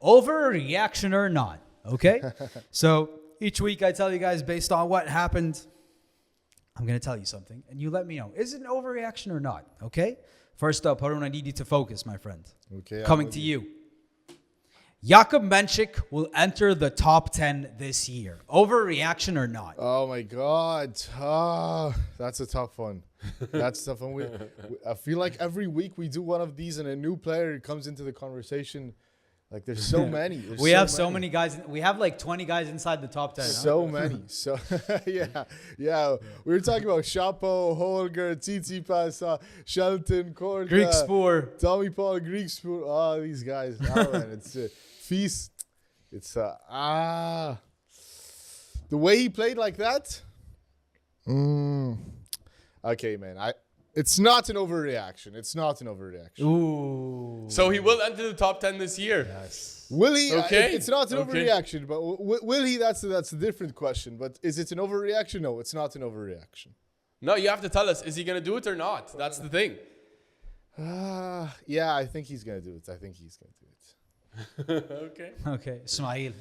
Overreaction or not, okay? So each week I tell you guys based on what happened, I'm going to tell you something, and you let me know. Is it an overreaction or not, okay? First up, Harun, I need you to focus, my friend. Okay. Coming to you. Jakub Menchik will enter the top 10 this year. Overreaction or not? Oh my God. That's a tough one. That's tough one. I feel like every week we do one of these and a new player comes into the conversation. Like there's so many. We have so many guys. We have like 20 guys inside the top 10. So many. So yeah. We were talking about Chapo, Holger, Tsitsipas, Shelton, Korda, Greek Spoor, Tommy Paul, Greek Spoor. Oh, these guys. Oh, man, it's feast. It's the way he played like that. Okay, man. It's not an overreaction. It's not an overreaction. Ooh. So he will enter the top 10 this year. Yes. Will he? Okay. It's not an overreaction, but will he? That's a different question. But is it an overreaction? No, it's not an overreaction. No, you have to tell us, is he going to do it or not? That's the thing. Yeah, I think he's going to do it. Okay, Ismail.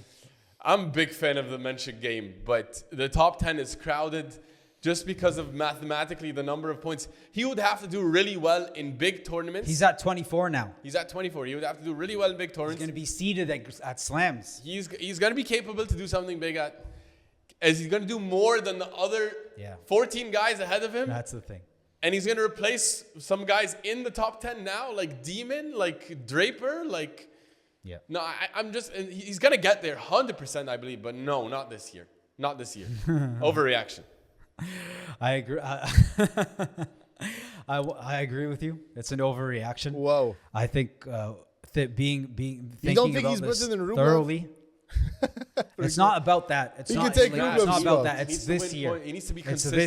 I'm a big fan of the Menchik game, but the top 10 is crowded just because of mathematically the number of points. He would have to do really well in big tournaments. He's at 24 now. He's at 24. He would have to do really well in big He's tournaments. going to be seated at slams. He's going to be capable to do something big at. As he's going to do more than the other 14 guys ahead of him. That's the thing. And he's going to replace some guys in the top 10 now, like Demon, like Draper, like... Yeah. No, I'm just... He's going to get there 100%, I believe. But no, not this year. Not this year. Overreaction. I agree. I agree with you. It's an overreaction. Whoa. I think thinking you don't think about he's this better than Rublev? thoroughly. It's not about that. It's not about that. It's this year. He needs to be consistent.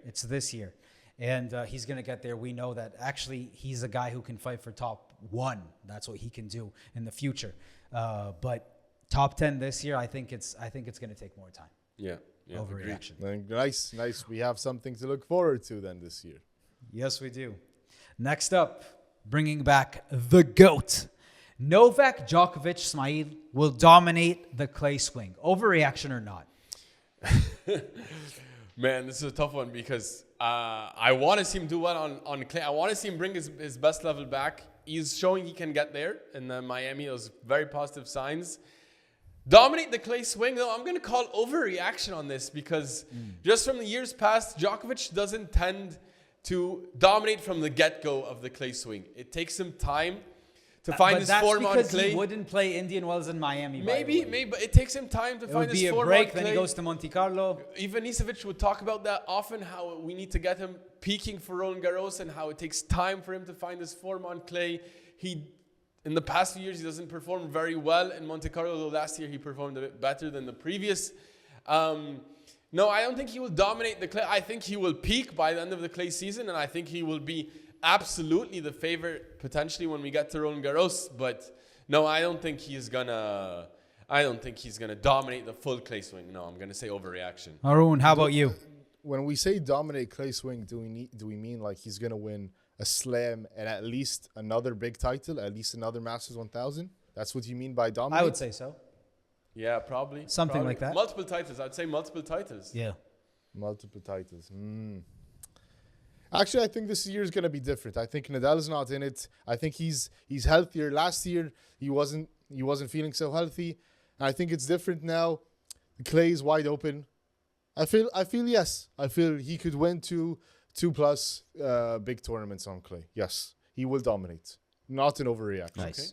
It's this year. And he's going to get there. We know that actually he's a guy who can fight for top 1. That's what he can do in the future. But top 10 this year, I think it's going to take more time. Yeah. Overreaction. Nice. We have something to look forward to then this year. Yes, we do. Next up, bringing back the GOAT. Novak Djokovic, Ismail, will dominate the clay swing. Overreaction or not? Man, this is a tough one because I want to see him do well on clay. I want to see him bring his best level back. He's showing he can get there in Miami. Those very positive signs. Dominate the clay swing, though, I'm going to call overreaction on this because just from the years past, Djokovic doesn't tend to dominate from the get-go of the clay swing. It takes him time to find his form on clay. That's because he wouldn't play Indian Wells in Miami. Maybe, but it takes him time to find his form on clay. It would be a break, then he goes to Monte Carlo. Even Ivanisevic would talk about that often, how we need to get him peaking for Roland Garros and how it takes time for him to find his form on clay. In the past few years, he doesn't perform very well in Monte Carlo, though last year he performed a bit better than the previous. No, I don't think he will dominate the clay. I think he will peak by the end of the clay season, and I think he will be absolutely the favorite potentially when we get to Roland Garros. But no, I don't think he's gonna dominate the full clay swing. No, I'm gonna say overreaction. Arun, how about you? When we say dominate clay swing, do we mean like he's gonna win a slam and at least another big title, at least another Masters 1000? That's what you mean by dominate? I would say so. Yeah, probably. Something like that. Multiple titles. I'd say multiple titles. Yeah. Multiple titles. Actually, I think this year is going to be different. I think Nadal's not in it. I think he's healthier. Last year, he wasn't feeling so healthy. And I think it's different now. The clay is wide open. I feel yes. I feel he could win two plus big tournaments on clay. Yes, he will dominate. Not an overreaction. Nice.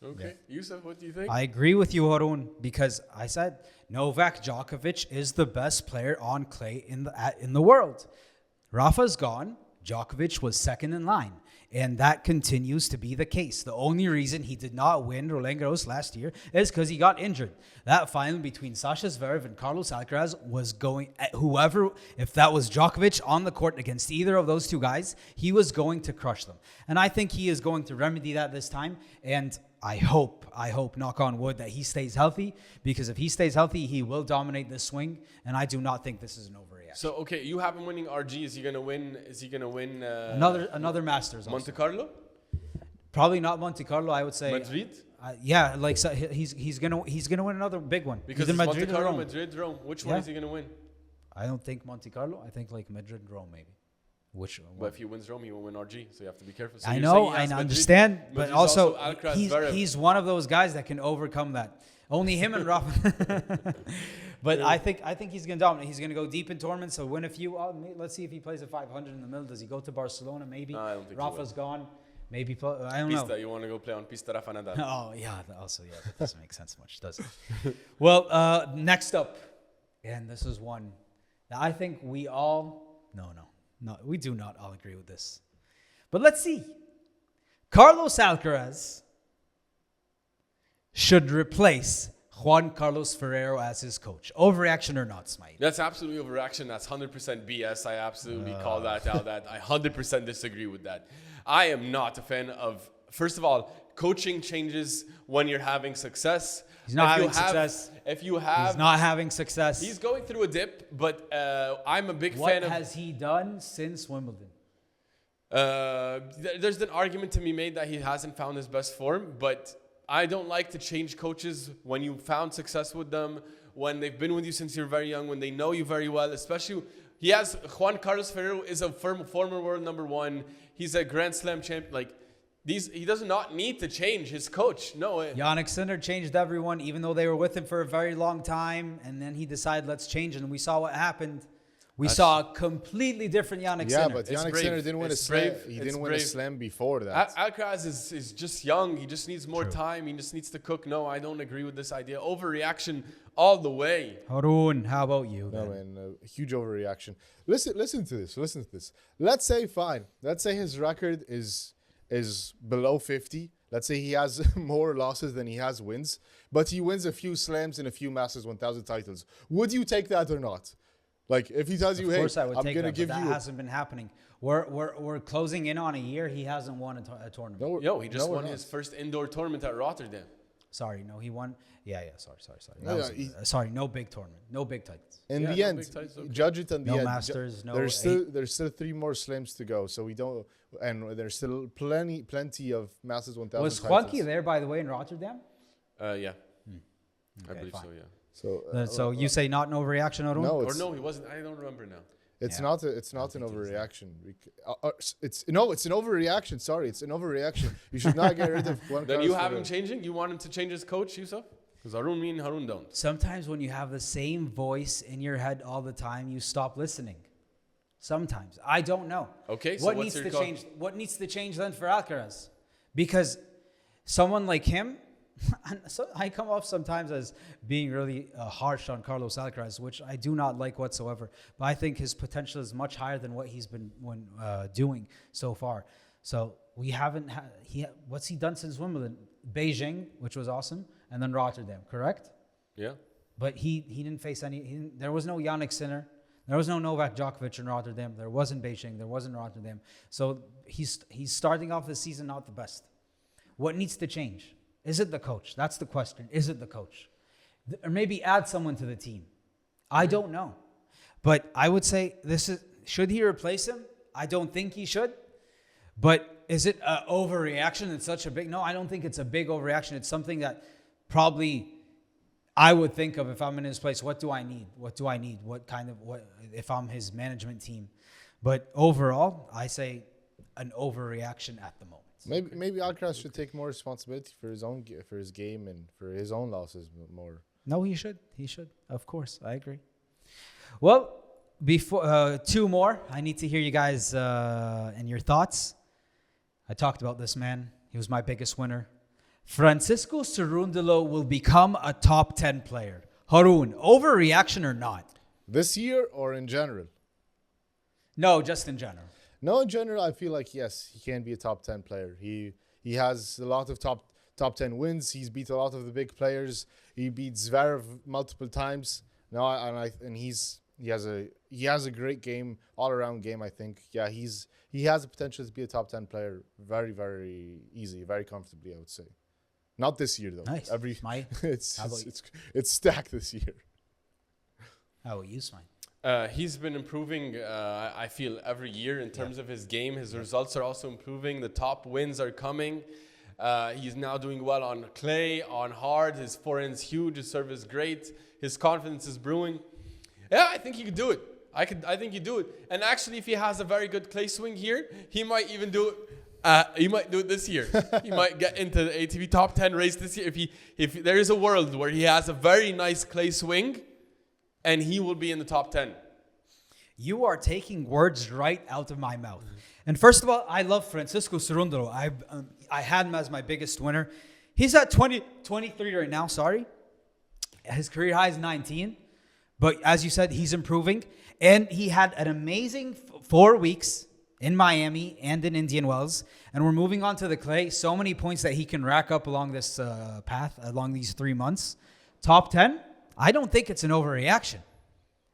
Okay. Yeah. Yusuf, what do you think? I agree with you, Harun, because I said Novak Djokovic is the best player on clay in the world. Rafa's gone. Djokovic was second in line. And that continues to be the case. The only reason he did not win Roland Garros last year is because he got injured. That final between Sasha Zverev and Carlos Alcaraz was going... if that was Djokovic on the court against either of those two guys, he was going to crush them. And I think he is going to remedy that this time. And I hope, knock on wood, that he stays healthy. Because if he stays healthy, he will dominate this swing. And I do not think this is an overreaction. So, okay, you have him winning RG. Is he going to win? Another Masters. Monte Carlo? Probably not Monte Carlo, I would say. Madrid? Yeah, like so he's gonna win another big one. Because Either it's Monte Madrid or Carlo, Rome. Madrid, Rome. Which one Yeah. is he going to win? I don't think Monte Carlo. I think like Madrid, Rome, maybe. Which But if he wins Rome, he will win RG. So you have to be careful. So I you're know, saying he I has Madrid- understand, but Madrid's also Alcaraz, he's Zverev. one of those guys that can overcome that. Only him and Rafa. But I think he's gonna dominate. He's gonna go deep in tournaments. So win a few. Let's see if he plays a 500 in the middle. Does he go to Barcelona? Maybe. No, I don't think he Rafa's gone. Maybe I don't Pista, know. you want to go play on Pista Rafa Nadal. Oh yeah. Also yeah, that doesn't make sense much, does it? Well, next up, and this is one that I think we all no, we do not all agree with this. But let's see. Carlos Alcaraz should replace Juan Carlos Ferrero as his coach. Overreaction or not, Smite? That's absolutely overreaction. That's 100% BS. I absolutely call that out. That I 100% disagree with that. I am not a fan of, first of all, coaching changes when you're having success. He's not having success. If you have... He's not having success. He's going through a dip, but I'm a big What fan of... has he done since Wimbledon? There's an argument to be made that he hasn't found his best form, but I don't like to change coaches when you found success with them, when they've been with you since you're very young, when they know you very well, especially... Juan Carlos Ferrero is a former world number one. He's a Grand Slam champion. Like, he does not need to change his coach. No. Yannick Sinner changed everyone, even though they were with him for a very long time. And then he decided, let's change it. And we saw what happened. We saw a completely different Yannick Sinner. Yeah, but Yannick Sinner didn't win a slam. He didn't win a slam before that. Alcaraz is just young. He just needs more time. He just needs to cook. No, I don't agree with this idea. Overreaction all the way. Haroon, how about you? No, Then? man, huge overreaction. Listen to this. Listen to this. Let's say fine. Let's say his record is below 50. Let's say he has more losses than he has wins, but he wins a few slams and a few Masters 1000 titles. Would you take that or not? Like, if he tells you, Of hey, course I would I'm take going to that, give but you... that hasn't been happening. We're closing in on a year. He hasn't won a tournament. He just won his first indoor tournament at Rotterdam. Sorry, no, he won. Yeah, sorry. Sorry, no big tournament, no big titles. In Yeah, the no end, big titles, okay. judge it on the No end. Masters, no There's still 3 more slams to go, so we don't... And there's still plenty of Masters 1000 Was titles. Juanqui there, by the way, in Rotterdam? Yeah. I Okay, believe fine. so, yeah. So, You say not an overreaction, Haroon? no, Or no, he wasn't. I don't remember now. it's Yeah. not an overreaction. It's an overreaction. Sorry, it's an overreaction. You should not get rid of Juan Then Carlos you have Ferrero. him changing? You want him to change his coach, Yusuf? Because me and Harun don't. Sometimes when you have the same voice in your head all the time, you stop listening. Sometimes. I don't know. Okay, so what what's needs your to call? change? What needs to change then for Alcaraz? Because someone like him, so I come off sometimes as being really harsh on Carlos Alcaraz, which I do not like whatsoever. But I think his potential is much higher than what he's been doing so far. So we haven't what's he done since Wimbledon? Beijing, which was awesome, and then Rotterdam, correct? Yeah. But he didn't face any. There was no Yannick Sinner. There was no Novak Djokovic in Rotterdam. There wasn't Beijing. There wasn't Rotterdam. So he's starting off the season not the best. What needs to change? Is it the coach? That's the question. Is it the coach? Or maybe add someone to the team. I don't know. But I would say should he replace him? I don't think he should. But is it an overreaction? It's such a big... No, I don't think it's a big overreaction. It's something that probably I would think of if I'm in his place. What do I need? What if I'm his management team? But overall, I say an overreaction at the moment. Maybe Alcaraz should take more responsibility for his game and for his own losses more. No, he should. He should. Of course, I agree. Well, before 2 more, I need to hear you guys and your thoughts. I talked about this man. He was my biggest winner. Francisco Cerundolo will become a top 10 player. Haroon, overreaction or not? This year or in general? No, just in general. No, in general, I feel like, yes, he can be a top 10 player. He has a lot of top 10 wins. He's beat a lot of the big players. He beat Zverev multiple times. He has a great game, all-around game, I think. Yeah, he has the potential to be a top 10 player very, very easy, very comfortably, I would say. Not this year, though. Nice. It's stacked this year. How about you, Smine? He's been improving, I feel, every year in terms of his game. His results are also improving. The top wins are coming. He's now doing well on clay, on hard. His forehand's huge. His serve is great. His confidence is brewing. Yeah, I think he could do it. I think he'd do it. And actually, if he has a very good clay swing here, he might even do it. He might do it this year. He might get into the ATP top 10 race this year. If there is a world where he has a very nice clay swing, and he will be in the top 10. You are taking words right out of my mouth. And first of all, I love Francisco Cerundolo. I had him as my biggest winner. He's at 23 right now, sorry. His career high is 19. But as you said, he's improving. And he had an amazing 4 weeks in Miami and in Indian Wells. And we're moving on to the clay. So many points that he can rack up along this path, along these 3 months. Top 10, I don't think it's an overreaction.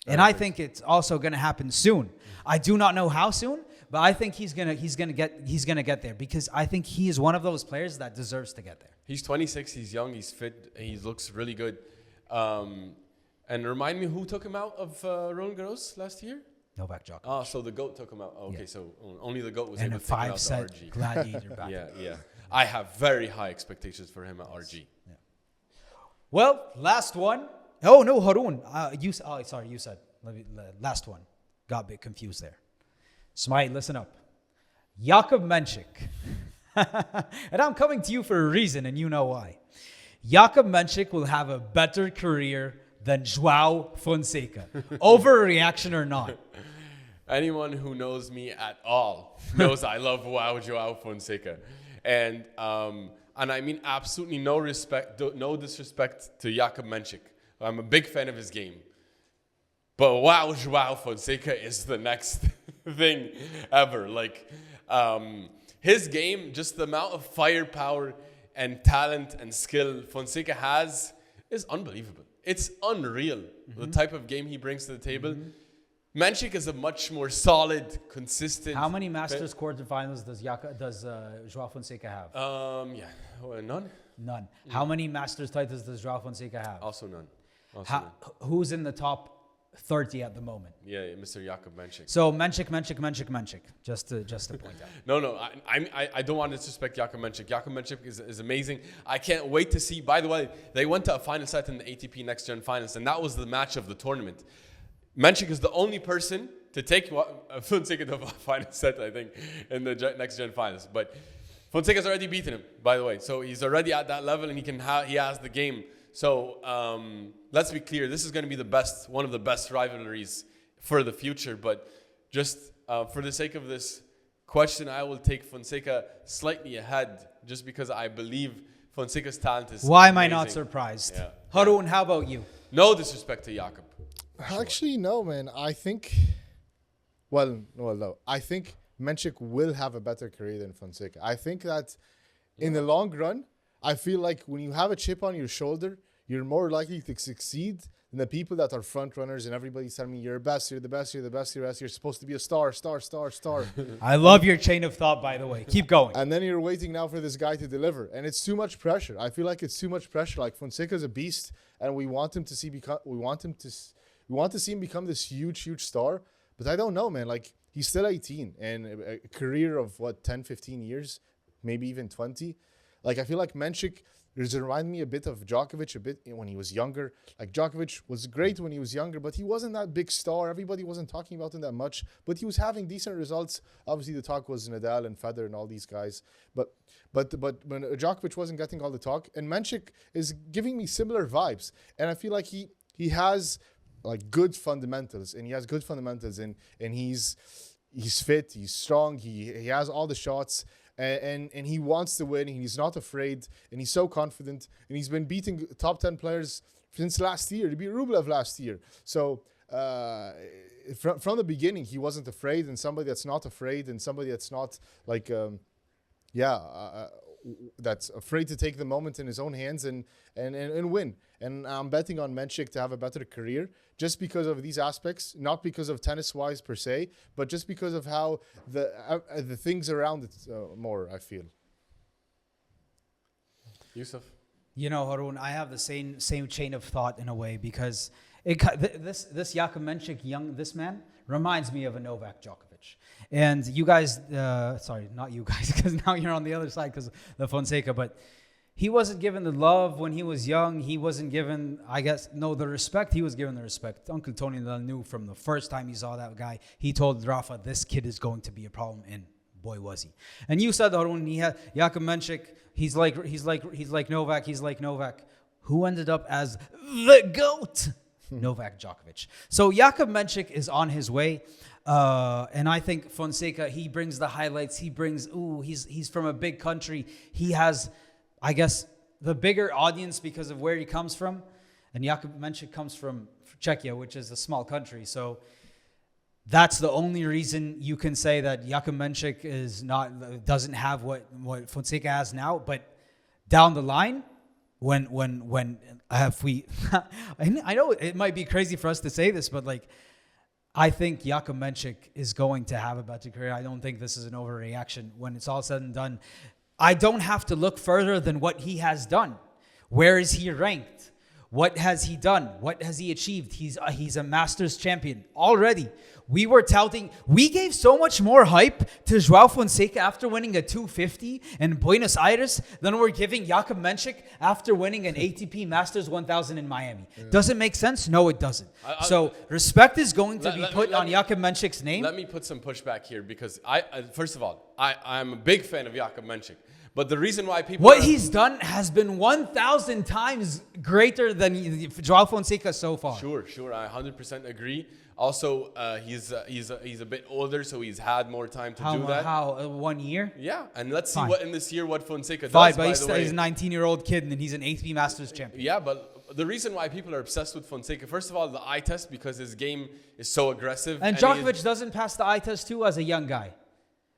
And I think it's also going to happen soon. I do not know how soon, but I think he's gonna get there because I think he is one of those players that deserves to get there. He's 26. He's young. He's fit. He looks really good. And remind me who took him out of Roland Garros last year? Novak Djokovic. Oh, so the GOAT took him out. Okay, yeah. So only the GOAT was and able to take him out the RG. 5-set gladiator battle. Yeah. I have very high expectations for him at RG. Yeah. Well, last one. Oh, no, Haroon. You said. Last one. Got a bit confused there. Smite, listen up. Jakub Menchik. And I'm coming to you for a reason, and you know why. Jakub Menchik will have a better career than João Fonseca. Overreaction or not? Anyone who knows me at all knows I love João Fonseca. And I mean absolutely no disrespect to Jakub Menchik. I'm a big fan of his game. But João Fonseca is the next thing ever. Like, his game, just the amount of firepower and talent and skill Fonseca has is unbelievable. It's unreal, the type of game he brings to the table. Menchik is a much more solid, consistent... How many Masters quarterfinals does João Fonseca have? None. None. How many Masters titles does João Fonseca have? Also none. Who's in the top 30 at the moment? Yeah, Mr. Jakub Menchik. So Menchik. Just to point out. No. I don't want to disrespect Jakub Menchik. Jakub Menchik is amazing. I can't wait to see. By the way, they went to a final set in the ATP Next Gen Finals, and that was the match of the tournament. Menchik is the only person to take Fonseca to a final set, I think, in the Next Gen Finals. But Fonseca's already beaten him, by the way. So he's already at that level, and he has the game. So let's be clear. This is going to be one of the best rivalries for the future. But just for the sake of this question, I will take Fonseca slightly ahead, just because I believe Fonseca's talent is Why amazing. am I not surprised? Yeah. Haroon, how about you? No disrespect to Jakub. Actually, no, man. I think... Well, no. I think Menchik will have a better career than Fonseca. I think that in the long run, I feel like when you have a chip on your shoulder, you're more likely to succeed than the people that are front runners and everybody's telling me you're the best, you're supposed to be a star. I love your chain of thought, by the way. Keep going. And then you're waiting now for this guy to deliver. And it's too much pressure. I feel like it's too much pressure. Like, Fonseca's a beast, and we want to see him become this huge star. But I don't know, man. Like, he's still 18 and a career of 10, 15 years, maybe even 20. Like, I feel like Menchik reminds me a bit of Djokovic when he was younger. Like, Djokovic was great when he was younger, but he wasn't that big star. Everybody wasn't talking about him that much, but he was having decent results. Obviously, the talk was Nadal and Federer and all these guys. But when Djokovic wasn't getting all the talk, and Menchik is giving me similar vibes. And I feel like he has like good fundamentals, and he's fit, he's strong, he has all the shots. And he wants to win, and he's not afraid, and he's so confident, and he's been beating top 10 players since last year. He beat Rublev last year. So from the beginning, he wasn't afraid, and somebody that's not afraid, and somebody that's not like, that's afraid to take the moment in his own hands and win. And I'm betting on Menchik to have a better career just because of these aspects, not because of tennis-wise per se, but just because of how the things around it more, I feel. Yusuf? You know, Haroon, I have the same chain of thought in a way because this Jakub Menchik, this man, reminds me of a Novak Djokovic. Djokovic. And you guys, sorry, not you guys, because now you're on the other side because of the Fonseca, but he wasn't given the love when he was young. He wasn't given, I guess, the respect. He was given the respect. Uncle Tony knew from the first time he saw that guy. He told Rafa, this kid is going to be a problem, and boy was he. And you said, Harun, he had Jakub Menchik. He's like Novak. He's like Novak. Who ended up as the GOAT? Novak Djokovic. So Jakub Menchik is on his way. And I think Fonseca, he brings the highlights. He brings, he's from a big country. He has, I guess, the bigger audience because of where he comes from. And Jakub Menchik comes from Czechia, which is a small country. So that's the only reason you can say that Jakub Menchik doesn't have what Fonseca has now. But down the line, when we, I know it might be crazy for us to say this, but like, I think Jakub Menchik is going to have a better career. I don't think this is an overreaction. When it's all said and done, I don't have to look further than what he has done. Where is he ranked? What has he done? What has he achieved? He's a Masters champion already. We gave so much more hype to Joao Fonseca after winning a 250 in Buenos Aires than we're giving Jakub Menchik after winning an ATP Masters 1000 in Miami. Yeah. Does it make sense? No, it doesn't. So respect is going to be put on Jakub Menchik's name. Let me put some pushback here because first of all, I'm a big fan of Jakub Menchik. But the reason why he's done has been 1,000 times greater than Joao Fonseca so far. Sure, I 100% agree. Also, he's a bit older, so he's had more time to do that. How 1 year? Yeah, and let's see what Fonseca does. But he's a 19-year-old kid, and he's an ATP Masters champion. Yeah, but the reason why people are obsessed with Fonseca, first of all, the eye test, because his game is so aggressive. And Djokovic doesn't pass the eye test too as a young guy.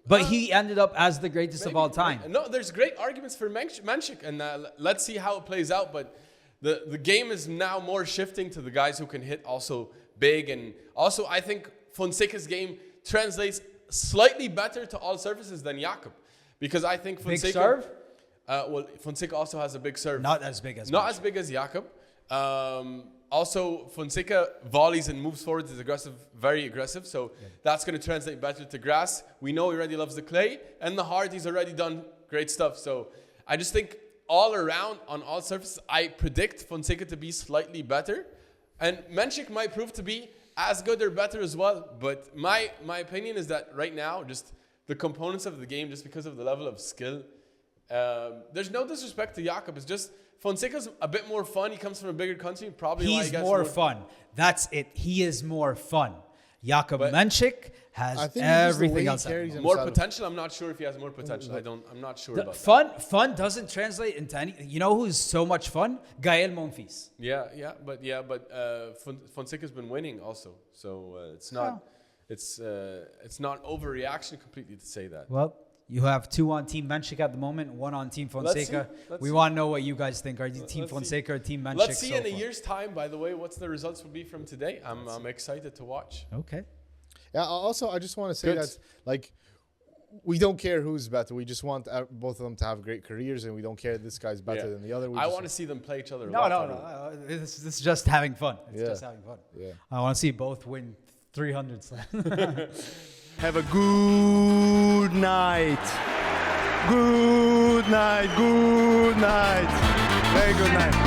But he ended up as the greatest of all time. No, there's great arguments for Menchik, and let's see how it plays out. But the game is now more shifting to the guys who can hit also big. And also, I think Fonseca's game translates slightly better to all surfaces than Jakub. Because I think Fonseca... Big serve? Fonseca also has a big serve. Not as big as Not as big as Jakub. Also, Fonseca volleys and moves forward is aggressive, very aggressive. So that's going to translate better to grass. We know he already loves the clay. And the hard, he's already done great stuff. So I just think all around, on all surfaces, I predict Fonseca to be slightly better. And Menchik might prove to be as good or better as well. But my opinion is that right now, just the components of the game, just because of the level of skill, there's no disrespect to Jakub. It's just... Fonseca's a bit more fun. He comes from a bigger country. Probably he's more fun. That's it. He is more fun. Jakub Menchik has everything else. More potential. I'm not sure if he has more potential. I'm not sure about that. Fun doesn't translate into any. You know who's so much fun? Gael Monfils. But Fonseca's been winning also. So it's not overreaction completely to say that. Well. You have 2 on Team Menchik at the moment, 1 on Team Fonseca. We want to know what you guys think. Are you Team Fonseca or Team Menchik? Let's see in a year's time, by the way, what's the results will be from today. I'm excited to watch. Okay. Yeah, also, I just want to say that, like, we don't care who's better. We just want both of them to have great careers, and we don't care this guy's better than the other. I want to see them play each other. No. This is just having fun. It's just having fun. Yeah. I want to see both win 300 slams. Have a good night. Good night. Good night. Very good night.